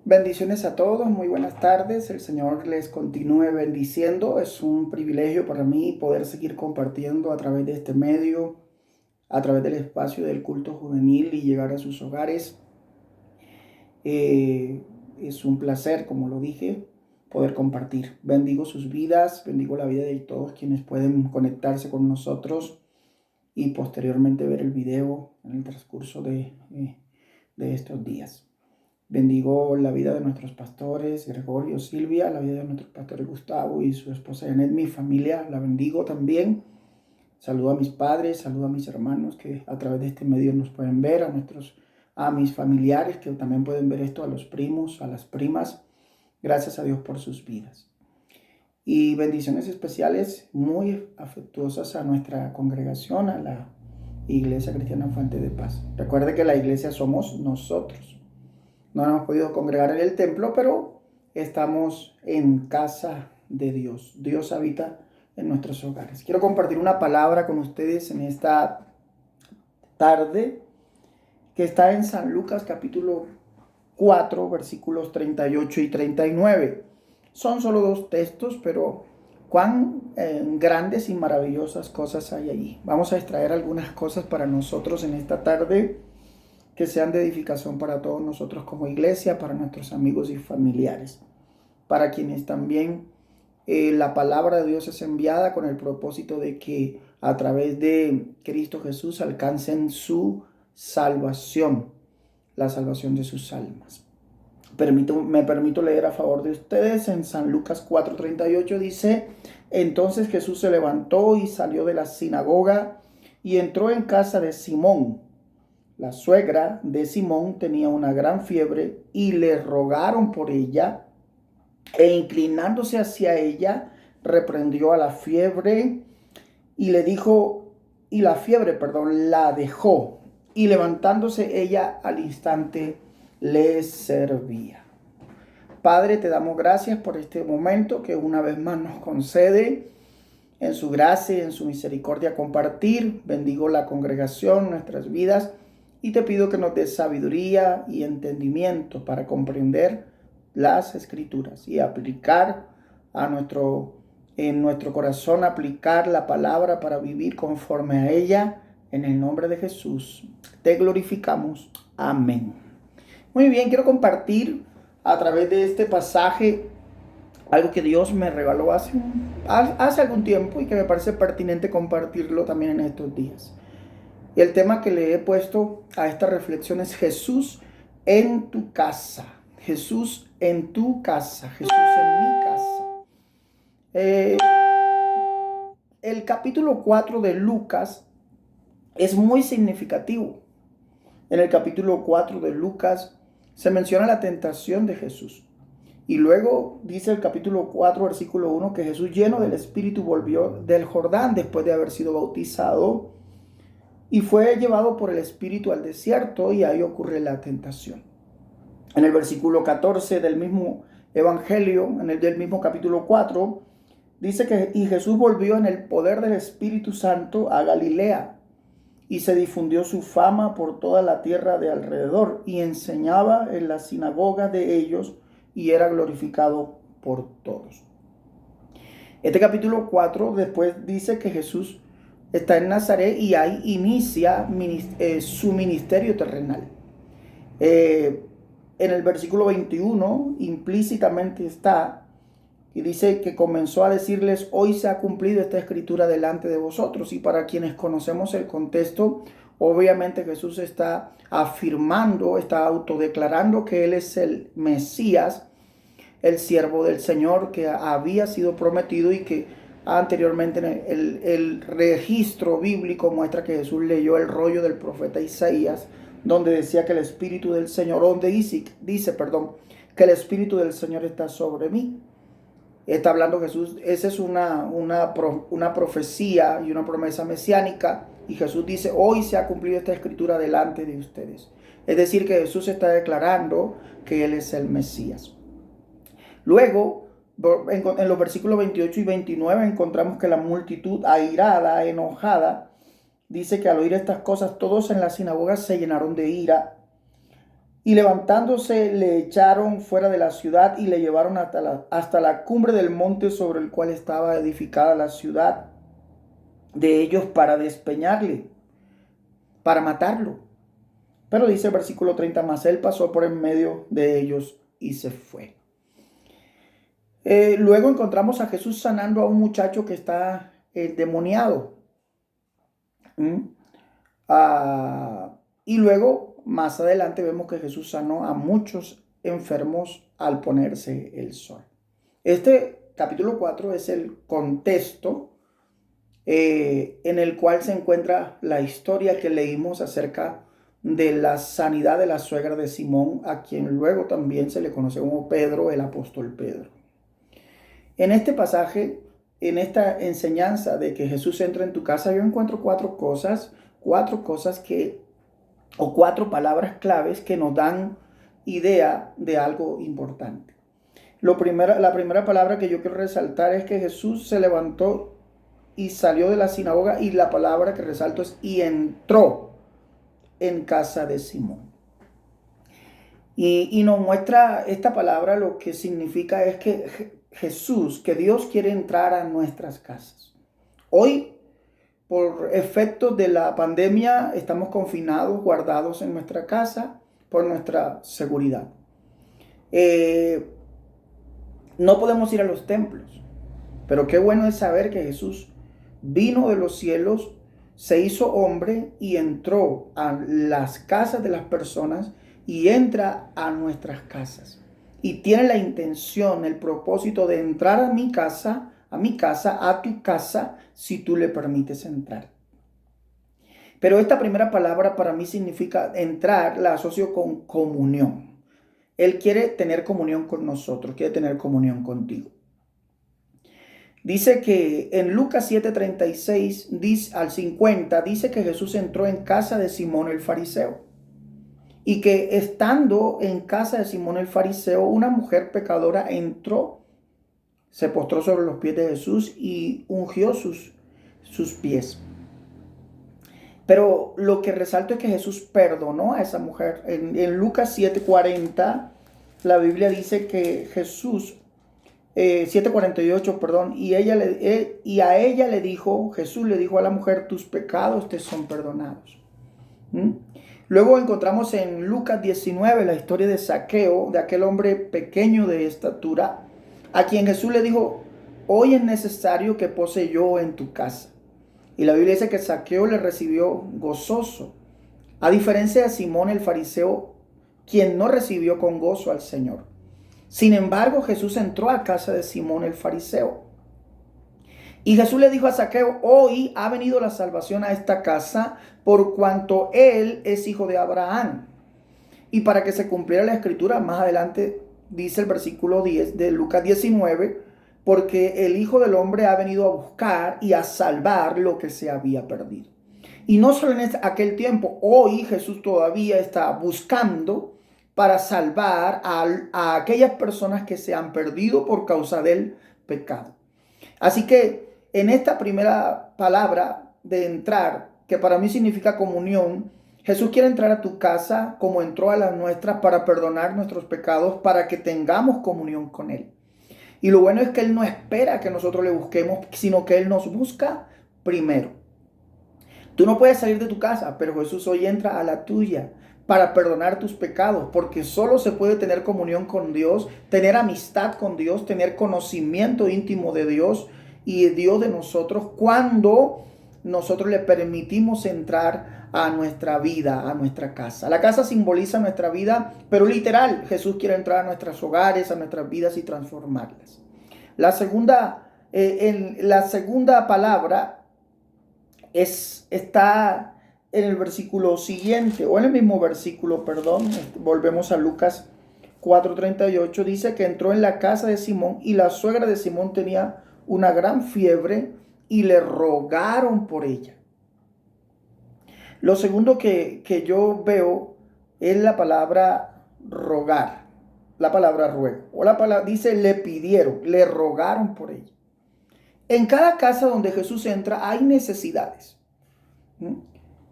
Bendiciones a todos, muy buenas tardes. El Señor les continúe bendiciendo. Es un privilegio para mí poder seguir compartiendo a través de este medio, a través del espacio del culto juvenil y llegar a sus hogares. Es un placer, como lo dije, poder compartir. Bendigo sus vidas, bendigo la vida de todos quienes pueden conectarse con nosotros y posteriormente ver el video en el transcurso de estos días. Bendigo la vida de nuestros pastores, Gregorio, Silvia, la vida de nuestros pastores Gustavo y su esposa Janet, mi familia, la bendigo también. Saludo a mis padres, saludo a mis hermanos que a través de este medio nos pueden ver, a mis familiares que también pueden ver esto, a los primos, a las primas. Gracias a Dios por sus vidas. Y bendiciones especiales muy afectuosas a nuestra congregación, a la Iglesia Cristiana Fuente de Paz. Recuerde que la iglesia somos nosotros. No hemos podido congregar en el templo, pero estamos en casa de Dios. Dios habita en nuestros hogares. Quiero compartir una palabra con ustedes en esta tarde que está en San Lucas capítulo 4, versículos 38 y 39. Son solo dos textos, pero cuán grandes y maravillosas cosas hay allí. Vamos a extraer algunas cosas para nosotros en esta tarde que sean de edificación para todos nosotros como iglesia, para nuestros amigos y familiares, para quienes también la palabra de Dios es enviada con el propósito de que a través de Cristo Jesús alcancen su salvación, la salvación de sus almas. Me permito leer a favor de ustedes en San Lucas 4:38 dice: entonces Jesús se levantó y salió de la sinagoga y entró en casa de Simón. La suegra de Simón tenía una gran fiebre y le rogaron por ella, e inclinándose hacia ella, reprendió a la fiebre y le dijo, y la fiebre, la dejó, y levantándose ella al instante le servía. Padre, te damos gracias por este momento que una vez más nos concede en su gracia y en su misericordia compartir. Bendigo la congregación, nuestras vidas, y te pido que nos des sabiduría y entendimiento para comprender las escrituras y aplicar en nuestro corazón, aplicar la palabra para vivir conforme a ella. En el nombre de Jesús te glorificamos. Amén. Muy bien, quiero compartir a través de este pasaje algo que Dios me regaló hace algún tiempo y que me parece pertinente compartirlo también en estos días. Y el tema que le he puesto a esta reflexión es Jesús en tu casa. Jesús en tu casa. Jesús en mi casa. El capítulo 4 de Lucas es muy significativo. En el capítulo 4 de Lucas se menciona la tentación de Jesús. Y luego dice el capítulo 4, versículo 1, que Jesús, lleno del Espíritu, volvió del Jordán después de haber sido bautizado y fue llevado por el Espíritu al desierto, y ahí ocurre la tentación. En el versículo 14 del mismo evangelio, del mismo capítulo 4, dice que y Jesús volvió en el poder del Espíritu Santo a Galilea, y se difundió su fama por toda la tierra de alrededor, y enseñaba en la sinagoga de ellos, y era glorificado por todos. Este capítulo 4 después dice que Jesús está en Nazaret y ahí inicia su ministerio terrenal. En el versículo 21 implícitamente está y dice que comenzó a decirles: hoy se ha cumplido esta escritura delante de vosotros. Y para quienes conocemos el contexto, obviamente Jesús está afirmando, está autodeclarando que Él es el Mesías, el siervo del Señor que había sido prometido, y que anteriormente el registro bíblico muestra que Jesús leyó el rollo del profeta Isaías, donde decía que el Espíritu del Señor, dice, que el Espíritu del Señor está sobre mí. Está hablando Jesús, esa es una profecía y una promesa mesiánica, y Jesús dice: hoy se ha cumplido esta escritura delante de ustedes. Es decir, que Jesús está declarando que Él es el Mesías. Luego, en los versículos 28 y 29 encontramos que la multitud airada, enojada, dice que al oír estas cosas todos en la sinagoga se llenaron de ira Y levantándose le echaron fuera de la ciudad y le llevaron hasta la cumbre del monte sobre el cual estaba edificada la ciudad de ellos para despeñarle, para matarlo. Pero dice el versículo 30, más él pasó por en medio de ellos y se fue. Luego encontramos a Jesús sanando a un muchacho que está endemoniado. Y luego, más adelante, vemos que Jesús sanó a muchos enfermos al ponerse el sol. Este capítulo 4 es el contexto en el cual se encuentra la historia que leímos acerca de la sanidad de la suegra de Simón, a quien luego también se le conoce como Pedro, el apóstol Pedro. En este pasaje, en esta enseñanza de que Jesús entra en tu casa, yo encuentro cuatro cosas o cuatro palabras claves que nos dan idea de algo importante. La primera palabra que yo quiero resaltar es que Jesús se levantó y salió de la sinagoga, y la palabra que resalto es y entró en casa de Simón. Y nos muestra esta palabra, lo que significa es que Jesús, que Dios quiere entrar a nuestras casas. Hoy, por efectos de la pandemia, estamos confinados, guardados en nuestra casa por nuestra seguridad. No podemos ir a los templos, pero qué bueno es saber que Jesús vino de los cielos, se hizo hombre y entró a las casas de las personas y entra a nuestras casas. Y tiene la intención, el propósito de entrar a mi casa, a tu casa, si tú le permites entrar. Pero esta primera palabra para mí significa entrar, la asocio con comunión. Él quiere tener comunión con nosotros, quiere tener comunión contigo. Dice que en Lucas 7:36 al 50 dice que Jesús entró en casa de Simón el fariseo. Y que estando en casa de Simón el fariseo, una mujer pecadora entró, se postró sobre los pies de Jesús y ungió sus pies. Pero lo que resalto es que Jesús perdonó a esa mujer. En Lucas 7:40, la Biblia dice que Jesús, 7:48, perdón, y a ella le dijo, Jesús le dijo a la mujer, tus pecados te son perdonados. Luego encontramos en Lucas 19 la historia de Zaqueo, de aquel hombre pequeño de estatura, a quien Jesús le dijo, hoy es necesario que pose yo en tu casa. Y la Biblia dice que Zaqueo le recibió gozoso, a diferencia de Simón el fariseo, quien no recibió con gozo al Señor. Sin embargo, Jesús entró a casa de Simón el fariseo. Y Jesús le dijo a Zaqueo, hoy ha venido la salvación a esta casa, por cuanto él es hijo de Abraham. Y para que se cumpliera la escritura, más adelante dice el versículo 10 de Lucas 19, porque el Hijo del Hombre ha venido a buscar y a salvar lo que se había perdido. Y no solo en aquel tiempo, hoy Jesús todavía está buscando para salvar a aquellas personas que se han perdido por causa del pecado. Así que en esta primera palabra de entrar, que para mí significa comunión, Jesús quiere entrar a tu casa como entró a las nuestras para perdonar nuestros pecados, para que tengamos comunión con Él. Y lo bueno es que Él no espera que nosotros le busquemos, sino que Él nos busca primero. Tú no puedes salir de tu casa, pero Jesús hoy entra a la tuya para perdonar tus pecados, porque solo se puede tener comunión con Dios, tener amistad con Dios, tener conocimiento íntimo de Dios y de Dios de nosotros cuando nosotros le permitimos entrar a nuestra vida, a nuestra casa. La casa simboliza nuestra vida, pero literal, Jesús quiere entrar a nuestros hogares, a nuestras vidas y transformarlas. La segunda palabra está en el versículo siguiente, o en el mismo versículo, perdón. Volvemos a Lucas 4:38, dice que entró en la casa de Simón y la suegra de Simón tenía una gran fiebre y le rogaron por ella. Lo segundo que yo veo es la palabra rogar, la palabra ruego, o la palabra dice le pidieron, le rogaron por ella. En cada casa donde Jesús entra hay necesidades.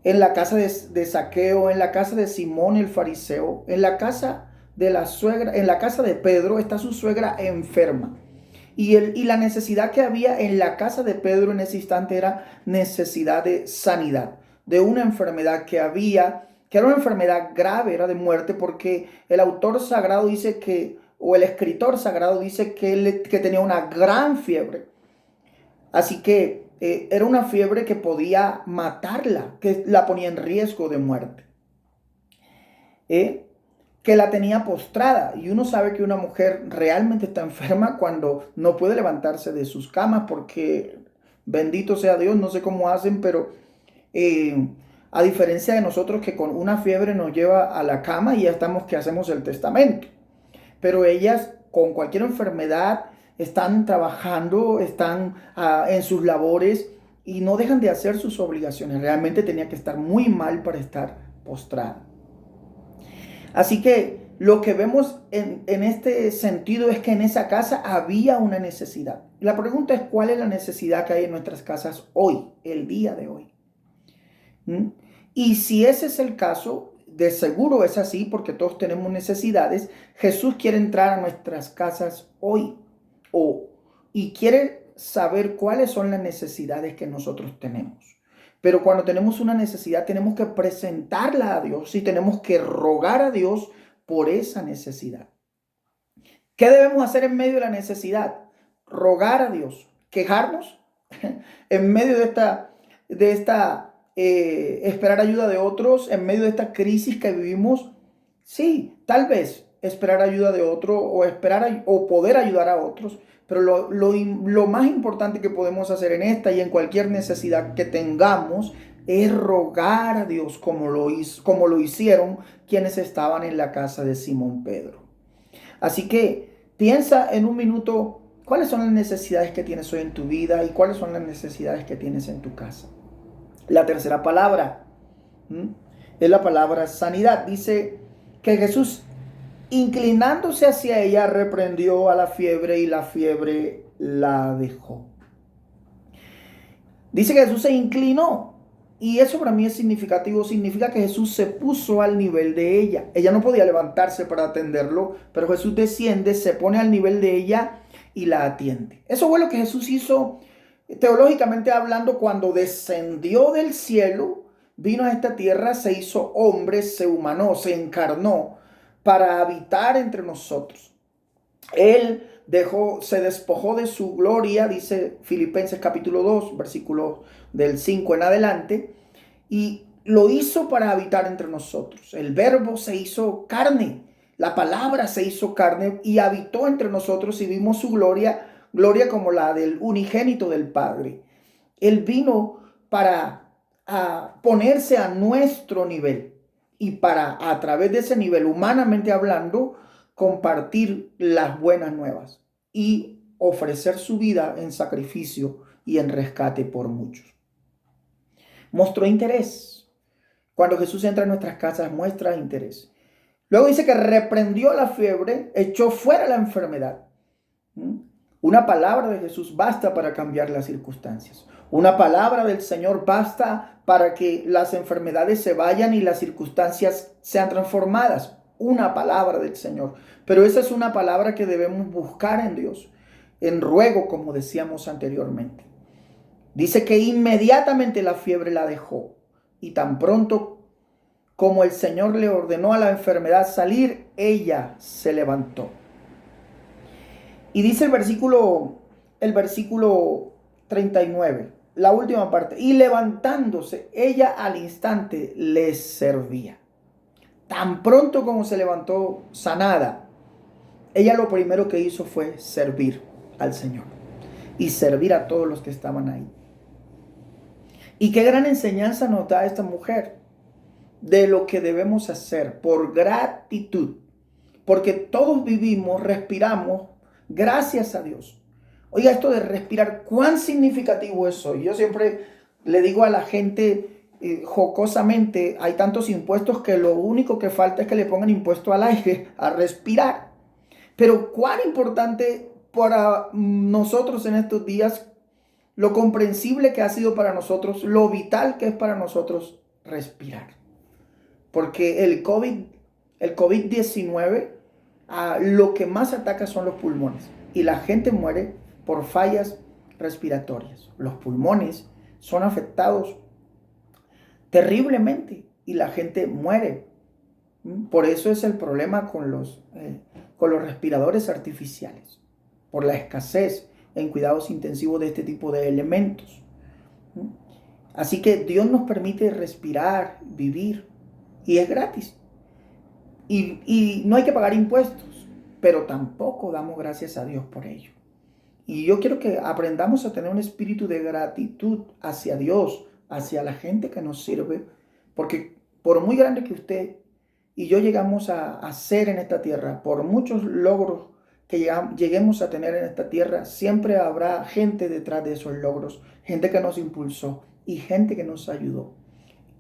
en la casa de Zaqueo, en la casa de Simón el fariseo, en la casa de la suegra, en la casa de Pedro está su suegra enferma. Y la necesidad que había en la casa de Pedro en ese instante era necesidad de sanidad, de una enfermedad que había, que era una enfermedad grave, era de muerte, porque el autor sagrado dice que, o el escritor sagrado dice que tenía una gran fiebre. Así que era una fiebre que podía matarla, que la ponía en riesgo de muerte. Que la tenía postrada. Y uno sabe que una mujer realmente está enferma cuando no puede levantarse de sus camas porque, bendito sea Dios, no sé cómo hacen, pero a diferencia de nosotros que con una fiebre nos lleva a la cama y ya estamos que hacemos el testamento. Pero ellas con cualquier enfermedad están trabajando, están en sus labores y no dejan de hacer sus obligaciones. Realmente tenía que estar muy mal para estar postrada. Así que lo que vemos en este sentido es que en esa casa había una necesidad. La pregunta es cuál es la necesidad que hay en nuestras casas hoy, el día de hoy. Y si ese es el caso, de seguro es así porque todos tenemos necesidades. Jesús quiere entrar a nuestras casas hoy y quiere saber cuáles son las necesidades que nosotros tenemos. Pero cuando tenemos una necesidad tenemos que presentarla a Dios y tenemos que rogar a Dios por esa necesidad. ¿Qué debemos hacer en medio de la necesidad? Rogar a Dios, quejarnos en medio de esta esperar ayuda de otros, en medio de esta crisis que vivimos. Sí, tal vez esperar ayuda de otro o poder ayudar a otros. Pero lo más importante que podemos hacer en esta y en cualquier necesidad que tengamos es rogar a Dios como lo hicieron quienes estaban en la casa de Simón Pedro. Así que piensa en un minuto cuáles son las necesidades que tienes hoy en tu vida y cuáles son las necesidades que tienes en tu casa. La tercera palabra es la palabra sanidad. Dice que Jesús, inclinándose hacia ella, reprendió a la fiebre y la fiebre la dejó. Dice que Jesús se inclinó y eso para mí es significativo. Significa que Jesús se puso al nivel de ella. Ella no podía levantarse para atenderlo, pero Jesús desciende, se pone al nivel de ella y la atiende. Eso fue lo que Jesús hizo teológicamente hablando cuando descendió del cielo, vino a esta tierra, se hizo hombre, se humanó, se encarnó para habitar entre nosotros. Él se despojó de su gloria, dice Filipenses capítulo 2, versículo del 5 en adelante, y lo hizo para habitar entre nosotros. El verbo se hizo carne, la palabra se hizo carne y habitó entre nosotros y vimos su gloria como la del unigénito del Padre. Él vino para ponerse a nuestro nivel y para, a través de ese nivel, humanamente hablando, compartir las buenas nuevas y ofrecer su vida en sacrificio y en rescate por muchos. Mostró interés. Cuando Jesús entra en nuestras casas, muestra interés. Luego dice que reprendió la fiebre, echó fuera la enfermedad. Una palabra de Jesús basta para cambiar las circunstancias. Una palabra del Señor basta para que las enfermedades se vayan y las circunstancias sean transformadas. Una palabra del Señor. Pero esa es una palabra que debemos buscar en Dios, en ruego, como decíamos anteriormente. Dice que inmediatamente la fiebre la dejó y tan pronto como el Señor le ordenó a la enfermedad salir, ella se levantó. Y dice el versículo 39, la última parte. Y levantándose, ella al instante les servía. Tan pronto como se levantó sanada, ella lo primero que hizo fue servir al Señor y servir a todos los que estaban ahí. Y qué gran enseñanza nos da esta mujer de lo que debemos hacer por gratitud. Porque todos vivimos, respiramos, gracias a Dios. Oiga, esto de respirar, ¿cuán significativo es hoy? Yo siempre le digo a la gente jocosamente, hay tantos impuestos que lo único que falta es que le pongan impuesto al aire, a respirar. Pero cuán importante para nosotros en estos días, lo comprensible que ha sido para nosotros, lo vital que es para nosotros respirar. Porque el COVID-19, lo que más ataca son los pulmones. Y la gente muere por fallas respiratorias. Los pulmones son afectados terriblemente y la gente muere. Por eso es el problema con los respiradores artificiales, por la escasez en cuidados intensivos de este tipo de elementos. Así que Dios nos permite respirar, vivir, y es gratis. Y no hay que pagar impuestos, pero tampoco damos gracias a Dios por ello. Y yo quiero que aprendamos a tener un espíritu de gratitud hacia Dios, hacia la gente que nos sirve, porque por muy grande que usted y yo llegamos a ser en esta tierra, por muchos logros que lleguemos a tener en esta tierra, siempre habrá gente detrás de esos logros, gente que nos impulsó y gente que nos ayudó.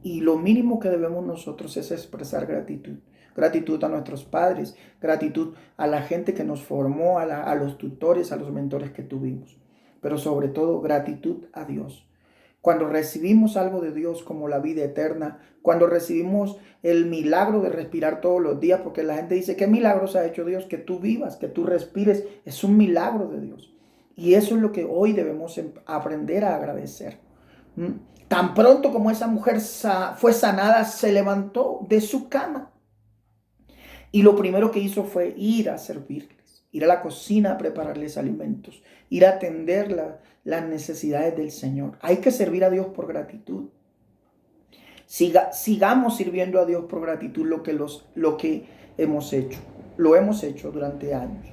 Y lo mínimo que debemos nosotros es expresar gratitud. Gratitud a nuestros padres, gratitud a la gente que nos formó, a los tutores, a los mentores que tuvimos. Pero sobre todo, gratitud a Dios. Cuando recibimos algo de Dios como la vida eterna, cuando recibimos el milagro de respirar todos los días, porque la gente dice, ¿qué milagros ha hecho Dios? Que tú vivas, que tú respires, es un milagro de Dios. Y eso es lo que hoy debemos aprender a agradecer. Tan pronto como esa mujer fue sanada, se levantó de su cama. Y lo primero que hizo fue ir a servirles, ir a la cocina a prepararles alimentos, ir a atender las necesidades del Señor. Hay que servir a Dios por gratitud. Sigamos sirviendo a Dios por gratitud lo que hemos hecho. Lo hemos hecho durante años.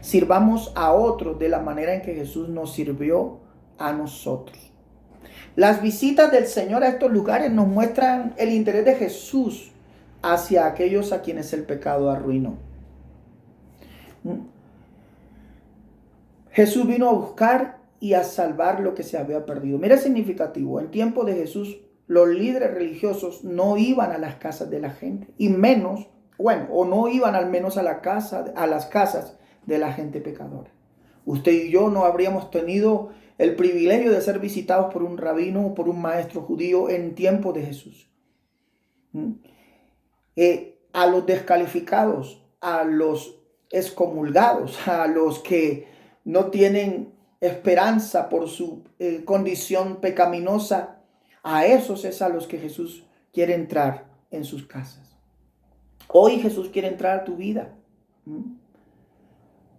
Sirvamos a otros de la manera en que Jesús nos sirvió a nosotros. Las visitas del Señor a estos lugares nos muestran el interés de Jesús hacia aquellos a quienes el pecado arruinó. Jesús vino a buscar y a salvar lo que se había perdido. Mira, es significativo. En tiempo de Jesús, los líderes religiosos no iban a las casas de la gente. Y menos, o no iban al menos a las casas de la gente pecadora. Usted y yo no habríamos tenido el privilegio de ser visitados por un rabino o por un maestro judío en tiempo de Jesús. A los descalificados, a los excomulgados, a los que no tienen esperanza por su condición pecaminosa, a esos es a los que Jesús quiere entrar en sus casas. Hoy Jesús quiere entrar a tu vida.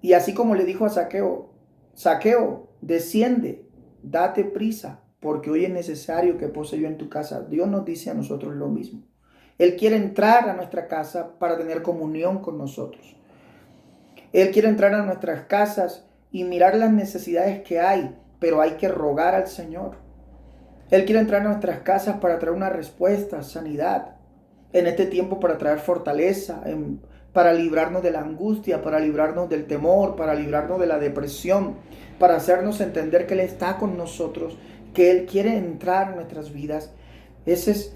Y así como le dijo a Zaqueo, Zaqueo, desciende, date prisa, porque hoy es necesario que pose yo en tu casa. Dios nos dice a nosotros lo mismo. Él quiere entrar a nuestra casa para tener comunión con nosotros. Él quiere entrar a nuestras casas y mirar las necesidades que hay, pero hay que rogar al Señor. Él quiere entrar a nuestras casas para traer una respuesta, sanidad. En este tiempo para traer fortaleza, para librarnos de la angustia, para librarnos del temor, para librarnos de la depresión, para hacernos entender que Él está con nosotros, que Él quiere entrar en nuestras vidas. Es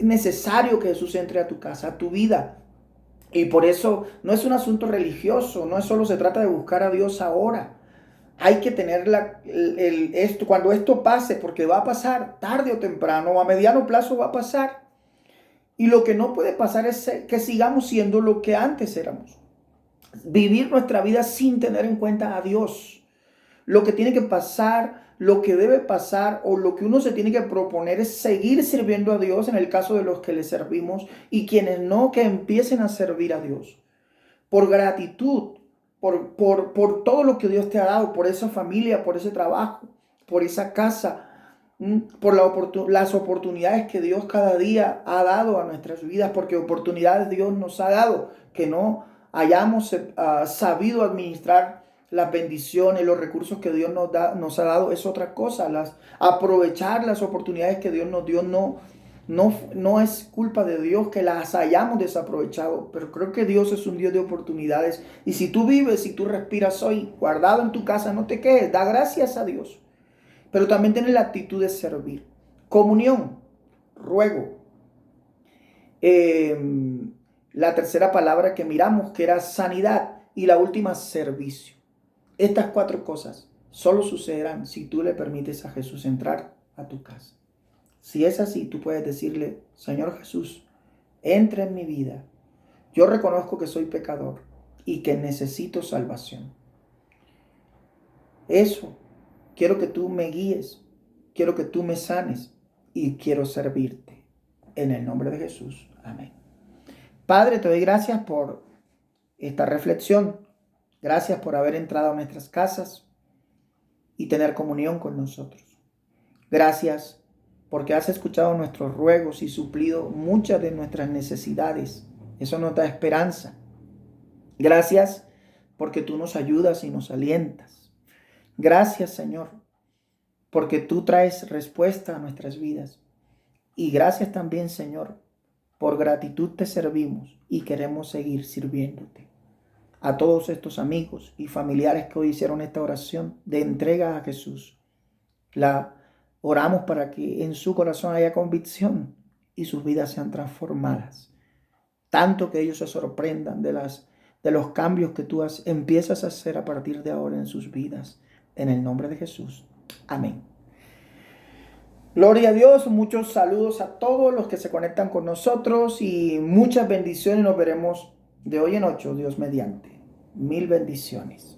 necesario que Jesús entre a tu casa, a tu vida. Y por eso no es un asunto religioso, no es solo se trata de buscar a Dios ahora. Hay que tener cuando esto pase, porque va a pasar tarde o temprano, o a mediano plazo va a pasar. Y lo que no puede pasar es que sigamos siendo lo que antes éramos. Vivir nuestra vida sin tener en cuenta a Dios. Lo que tiene que pasar, lo que debe pasar o lo que uno se tiene que proponer es seguir sirviendo a Dios en el caso de los que le servimos, y quienes no, que empiecen a servir a Dios. Por gratitud, por todo lo que Dios te ha dado, por esa familia, por ese trabajo, por esa casa, por las oportunidades que Dios cada día ha dado a nuestras vidas, porque oportunidades Dios nos ha dado, que no hayamos sabido administrar las bendiciones, los recursos que Dios nos ha dado, es otra cosa. Aprovechar las oportunidades que Dios nos dio no es culpa de Dios que las hayamos desaprovechado, pero creo que Dios es un Dios de oportunidades. Y si tú vives, si tú respiras hoy, guardado en tu casa, no te quedes, da gracias a Dios. Pero también tener la actitud de servir. Comunión, ruego. La tercera palabra que miramos, que era sanidad, y la última, servicio. Estas 4 cosas solo sucederán si tú le permites a Jesús entrar a tu casa. Si es así, tú puedes decirle: Señor Jesús, entra en mi vida. Yo reconozco que soy pecador y que necesito salvación. Eso, quiero que tú me guíes, quiero que tú me sanes y quiero servirte. En el nombre de Jesús. Amén. Padre, te doy gracias por esta reflexión. Gracias por haber entrado a nuestras casas y tener comunión con nosotros. Gracias porque has escuchado nuestros ruegos y suplido muchas de nuestras necesidades. Eso nos da esperanza. Gracias porque tú nos ayudas y nos alientas. Gracias, Señor, porque tú traes respuesta a nuestras vidas. Y gracias también, Señor, por gratitud te servimos y queremos seguir sirviéndote. A todos estos amigos y familiares que hoy hicieron esta oración de entrega a Jesús, la oramos para que en su corazón haya convicción y sus vidas sean transformadas. Tanto que ellos se sorprendan de los cambios que tú empiezas a hacer a partir de ahora en sus vidas. En el nombre de Jesús. Amén. Gloria a Dios, muchos saludos a todos los que se conectan con nosotros y muchas bendiciones. Nos veremos de hoy en 8, Dios mediante. Mil bendiciones.